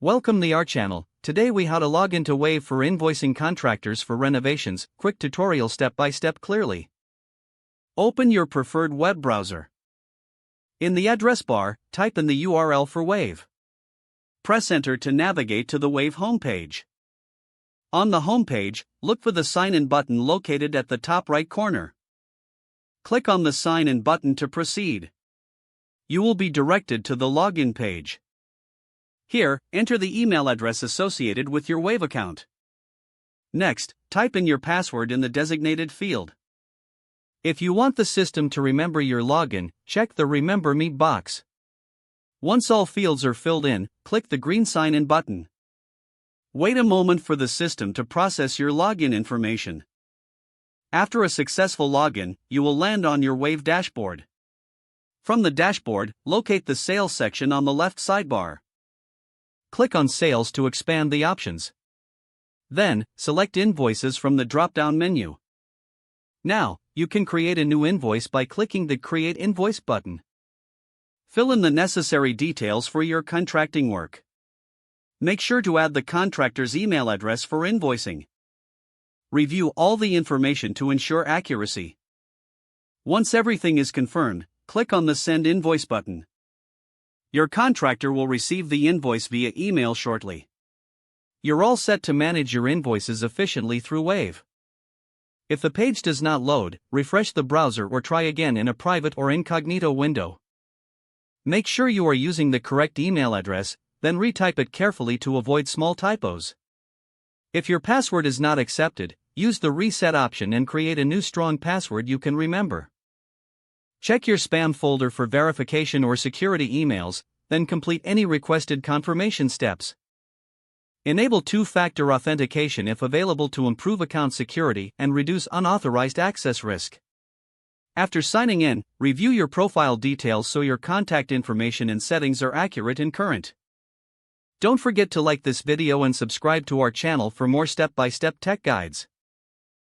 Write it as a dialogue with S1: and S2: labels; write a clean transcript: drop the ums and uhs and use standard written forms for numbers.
S1: Welcome to our channel. Today we how to log into Wave for invoicing contractors for renovations. Quick tutorial step by step clearly. Open your preferred web browser. In the address bar, type in the URL for Wave. Press enter to navigate to the Wave homepage. On the homepage, look for the sign in button located at the top right corner. Click on the sign in button to proceed. You will be directed to the login page. Here, enter the email address associated with your Wave account. Next, type in your password in the designated field. If you want the system to remember your login, check the Remember Me box. Once all fields are filled in, click the green sign in button. Wait a moment for the system to process your login information. After a successful login, you will land on your Wave dashboard. From the dashboard, locate the Sales section on the left sidebar. Click on Sales to expand the options. Then, select Invoices from the drop-down menu. Now, you can create a new invoice by clicking the Create Invoice button. Fill in the necessary details for your contracting work. Make sure to add the contractor's email address for invoicing. Review all the information to ensure accuracy. Once everything is confirmed, click on the Send Invoice button. Your contractor will receive the invoice via email shortly. You're all set to manage your invoices efficiently through Wave. If the page does not load, refresh the browser or try again in a private or incognito window. Make sure you are using the correct email address, then retype it carefully to avoid small typos. If your password is not accepted, use the reset option and create a new strong password you can remember. Check your spam folder for verification or security emails, then complete any requested confirmation steps. Enable two-factor authentication if available to improve account security and reduce unauthorized access risk. After signing in, review your profile details so your contact information and settings are accurate and current. Don't forget to like this video and subscribe to our channel for more step-by-step tech guides.